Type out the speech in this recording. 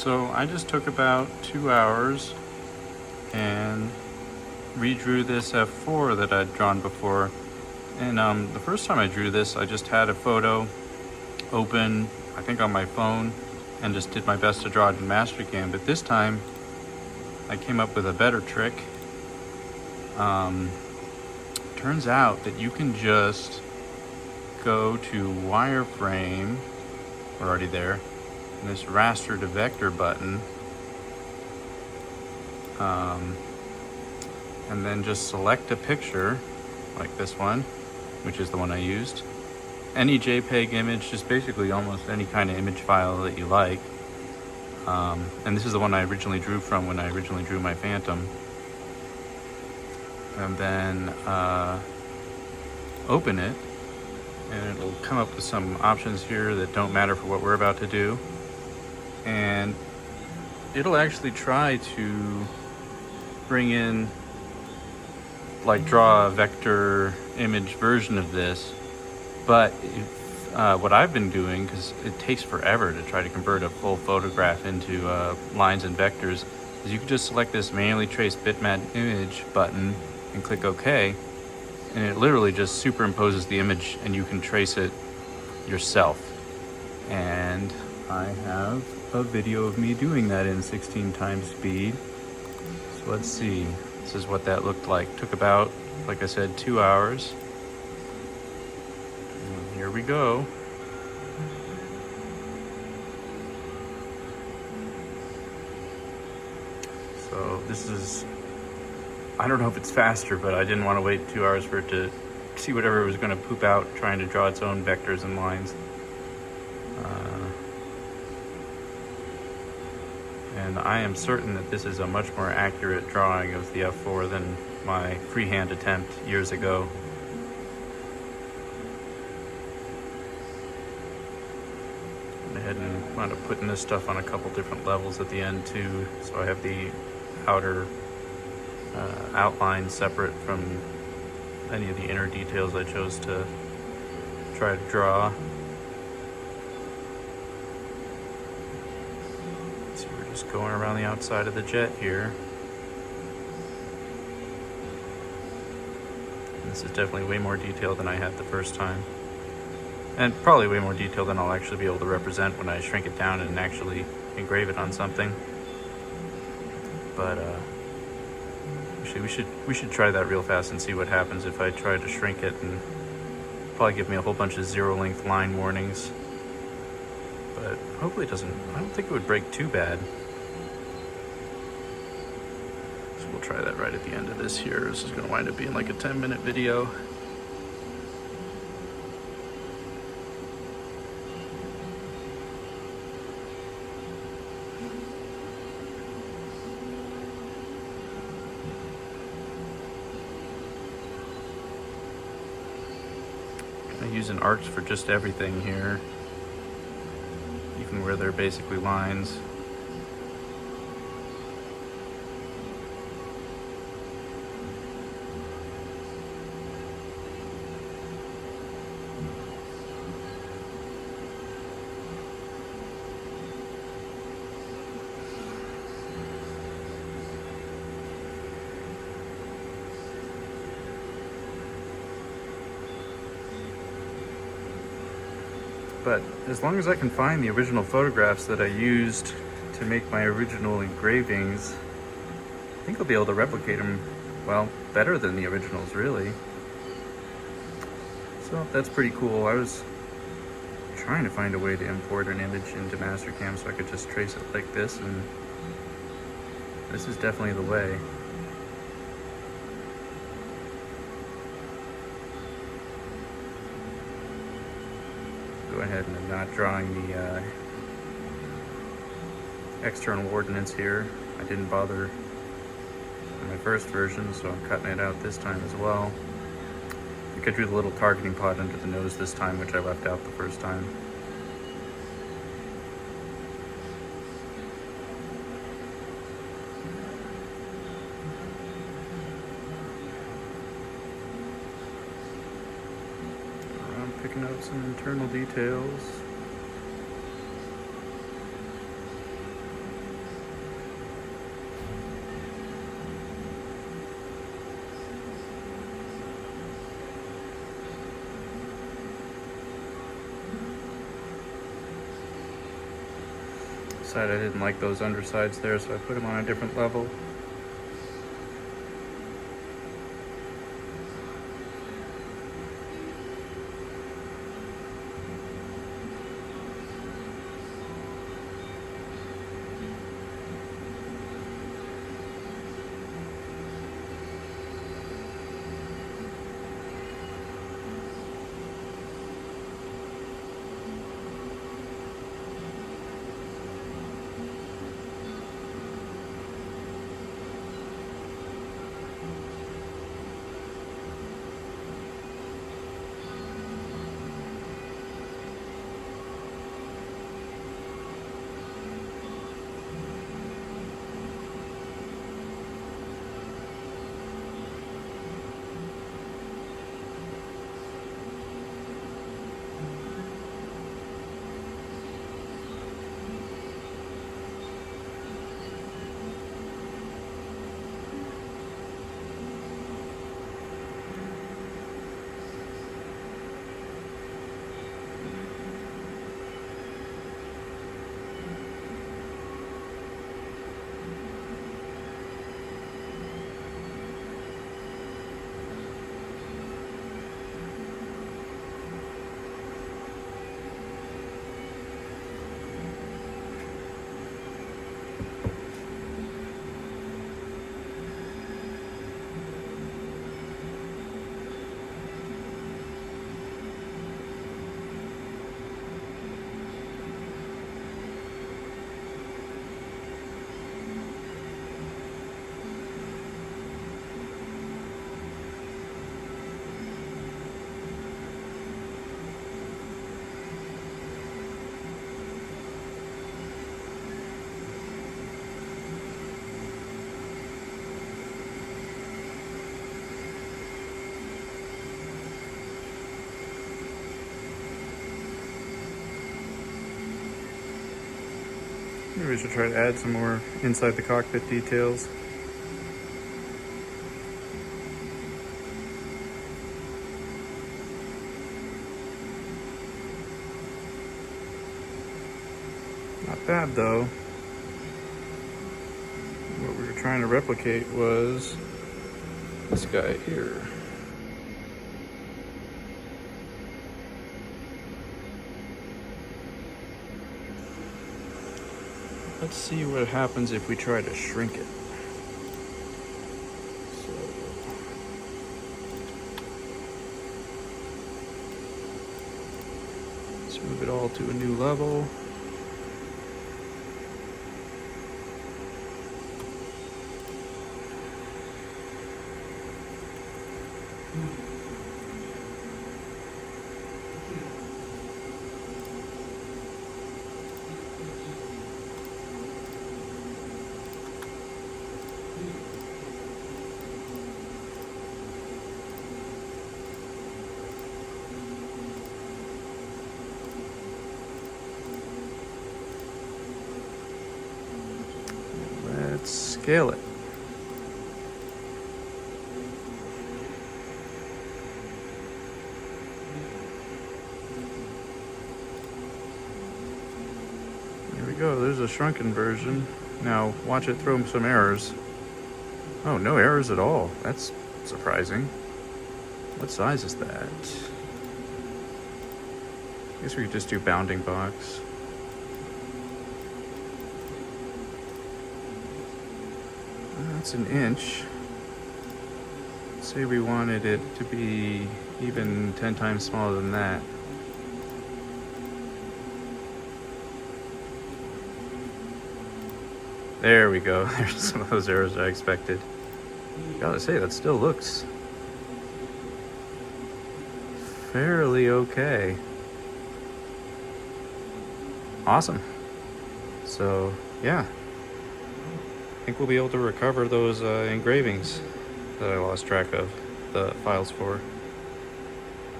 So I just took about 2 hours and redrew this F4 that I'd drawn before. And the first time I drew this, I just had a photo open, I think on my phone, and just did my best to draw it in Mastercam. But this time, I came up with a better trick. Turns out that you can just go to wireframe, we're already there, and this raster to vector button, and then just select a picture like this one, which is the one I used. Any JPEG image, just basically almost any kind of image file that you like. And this is the one I originally drew from when I originally drew my Phantom. And then open it, and it'll come up with some options here that don't matter for what we're about to do. And it'll actually try to bring in, like, draw a vector image version of this. But what I've been doing, because it takes forever to try to convert a full photograph into lines and vectors, is you can just select this manually trace bitmap image button and click OK, and it literally just superimposes the image and you can trace it yourself. And I have a video of me doing that in 16 times speed. So let's see, this is what that looked like. Took about, like I said, 2 hours. And here we go. So this is, I don't know if it's faster, but I didn't want to wait 2 hours for it to see whatever it was going to poop out, trying to draw its own vectors and lines. And I am certain that this is a much more accurate drawing of the F4 than my freehand attempt years ago. Went ahead and wound up putting this stuff on a couple different levels at the end too, so I have the outer outline separate from any of the inner details I chose to try to draw. So we're just going around the outside of the jet here. And this is definitely way more detailed than I had the first time. And probably way more detailed than I'll actually be able to represent when I shrink it down and actually engrave it on something. But actually we should try that real fast and see what happens if I try to shrink it, and probably give me a whole bunch of zero length line warnings. But hopefully it doesn't, I don't think it would break too bad. So we'll try that right at the end of this here. This is gonna wind up being like a 10-minute video. Using arcs for just everything here, even where they're basically lines. But as long as I can find the original photographs that I used to make my original engravings, I think I'll be able to replicate them, well, better than the originals, really. So that's pretty cool. I was trying to find a way to import an image into Mastercam so I could just trace it like this, and this is definitely the way. Go ahead, and I'm not drawing the external ordnance here. I didn't bother in my first version, so I'm cutting it out this time as well. I think I drew the little targeting pot under the nose this time, which I left out the first time. Picking out some internal details. decided I didn't like those undersides there, so I put them on a different level. Maybe we should try to add some more inside the cockpit details. Not bad though. What we were trying to replicate was this guy here. Let's see what happens if we try to shrink it. So, let's move it all to a new level. Let's scale it. There we go, there's a shrunken version. Now watch it throw some errors. Oh, no errors at all. That's surprising. What size is that? I guess we could just do bounding box. That's an inch. Say we wanted it to be even 10 times smaller than that. There we go. There's some of those errors I expected. Gotta say, that still looks fairly okay. Awesome. So, yeah. I think we'll be able to recover those engravings that I lost track of the files for.